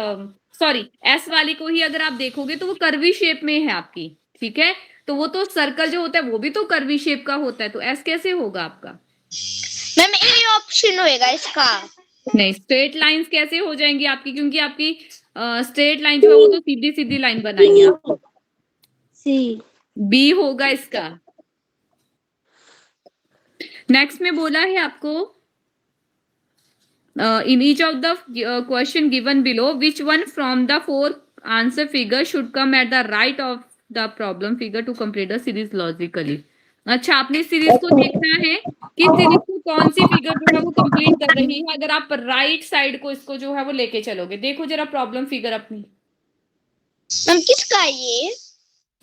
सॉरी, एस वाली को ही अगर आप देखोगे तो वो कर्वी शेप में है आपकी। ठीक है, तो वो तो सर्कल जो होता है वो भी तो कर्वी शेप का होता है, तो एस कैसे होगा आपका? मैम ए ऑप्शन होएगा इसका। नहीं, स्ट्रेट लाइंस कैसे हो जाएंगी आपकी, क्योंकि आपकी स्ट्रेट लाइन जो है वो तो सीधी सीधी लाइन बनाई है आपको। सी। बी होगा इसका। नेक्स्ट में बोला है आपको, in each of the question given below, which one from the four answer figure should come at the right of the problem figure to complete the series logically। अच्छा, आपने सीरीज को देखना है कि सीरीज को कौन सी फिगर जो है वो कंप्लीट कर रही है। अगर आप राइट साइड को इसको जो है वो लेके चलोगे, देखो जरा प्रॉब्लम फिगर अपनी। मैम किसका है ये?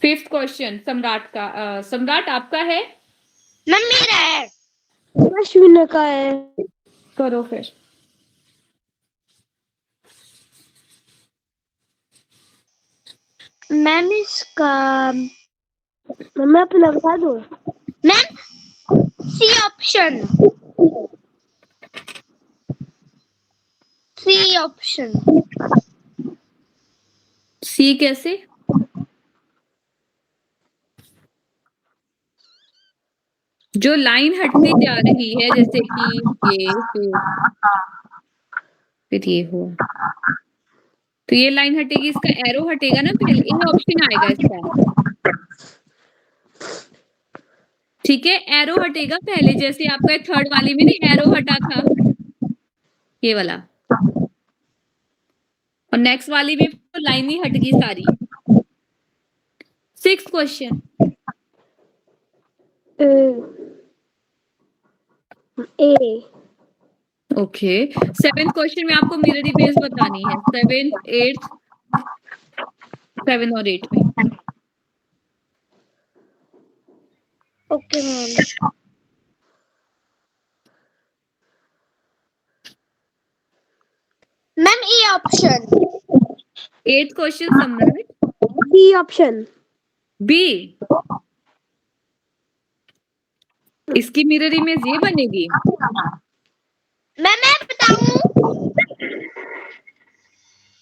फिफ्थ क्वेश्चन सम्राट का। सम्राट आपका है? मैम मेरा है। अश्विन का है। करो फिर। मैम इसका, मैं अपना बता दूं। Ma'am C option. C option. C कैसे? जो लाइन हटती जा रही है, जैसे कि ये फिर ये हुआ, तो ये लाइन हटेगी, इसका एरो हटेगा ना पहले, ये ऑप्शन आएगा इसका। ठीक है, एरो हटेगा पहले, जैसे आपका थर्ड वाली में ना एरो हटा था, ये वाला। और नेक्स्ट वाली में तो लाइन ही हट गई सारी। Sixth question. A. Okay 7th question में आपको मिरर इमेज बतानी है 7th 8th 7 और 8 में okay ma'am. Ma'am A option. 8th question सम्राट बी ऑप्शन। बी इसकी मिरर इमेज ये बनेगी। मैं बताऊं?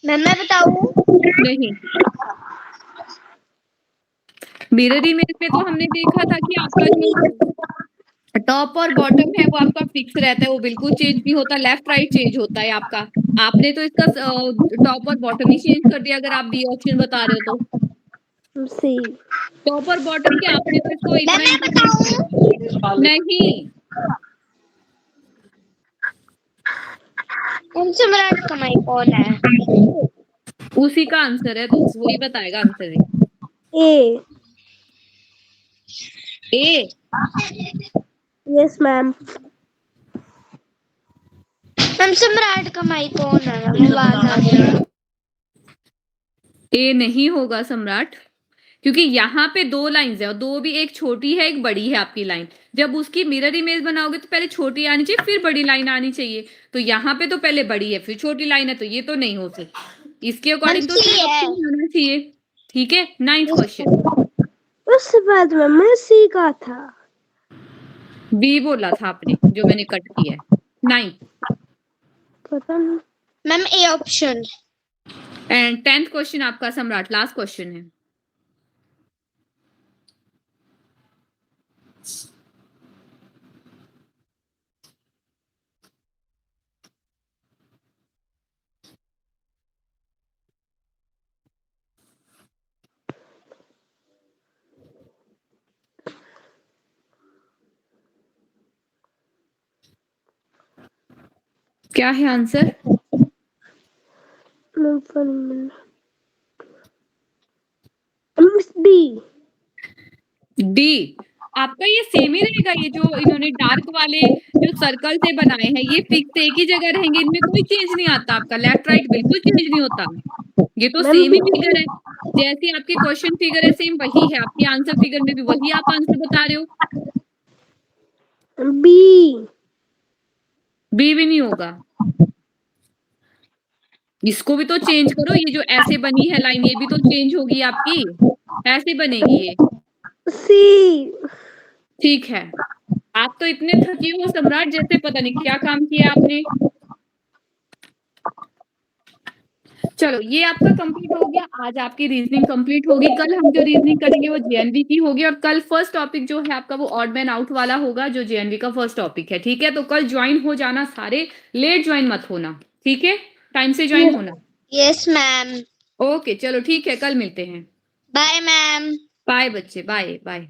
मैं बताऊं? नहीं मिरर इमेज में तो हमने देखा था कि आपका जो टॉप और बॉटम है वो आपका फिक्स रहता है, वो बिल्कुल चेंज नहीं होता, लेफ्ट राइट चेंज होता है आपका। आपने तो इसका टॉप और बॉटम ही चेंज कर दिया अगर आप बी ऑप्शन बता रहे हो तो। सी। टॉप और बॉटम के आपने तो इसको इतना मैं इंपॉर्टेंट बताऊं? नहीं। उनसे सम्राट कमाई कौन है? उसी का आंसर है तो वही बताएगा answer A. A. Yes ma'am. Ma'am सम्राट कमाई कौन है? ए नहीं होगा सम्राट, क्योंकि यहाँ पे 2 लाइंस है और 2 भी, एक छोटी है एक बड़ी है आपकी लाइन। जब उसकी मिरर इमेज बनाओगे तो पहले छोटी आनी चाहिए फिर बड़ी लाइन आनी चाहिए, तो यहाँ पे तो पहले बड़ी है फिर छोटी लाइन है, तो ये तो नहीं हो सकती। इसके अकॉर्डिंग तो सी है। होना चाहिए। ठीक है 9th क्वेश्चन उसके बाद में मैं सी का था। बी बोला था आपने जो मैंने कट किया है। 9th पता नहीं। Ma'am A option. And 10th question आपका सम्राट लास्ट क्वेश्चन है। क्या है आंसर? डी। डी आपका ये सेम ही रहेगा, ये जो इन्होंने डार्क वाले जो सर्कल से बनाए हैं ये फिक्स एक ही जगह रहेंगे, इनमें कोई चेंज नहीं आता आपका, लेफ्ट राइट बिल्कुल चेंज नहीं होता, ये तो मैम सेम ही फिगर है। जैसी आपकी क्वेश्चन फिगर है सेम वही है, आपकी आंसर फिगर में भी वही आप आंसर बता रहे हो। बी। बी भी नहीं होगा, इसको भी तो चेंज करो, ये जो ऐसे बनी है लाइन ये भी तो चेंज होगी आपकी, ऐसे बनेगी ये। सी। ठीक है आप तो इतने थके हो सम्राट, जैसे पता नहीं क्या काम किया आपने। चलो ये आपका कंप्लीट हो गया, आज आपकी रीजनिंग कंप्लीट होगी। कल हम जो रीजनिंग करेंगे वो जेएनवी की होगी, और कल फर्स्ट टॉपिक जो है आपका वो ऑड मैन आउट वाला होगा जो जेएनवी का फर्स्ट टॉपिक है। ठीक है तो कल ज्वाइन हो जाना सारे, लेट ज्वाइन मत होना, ठीक है टाइम से ज्वाइन होना। Yes ma'am. ओके चलो ठीक है कल मिलते हैं। Bye ma'am. बाय बच्चे, बाय बाय।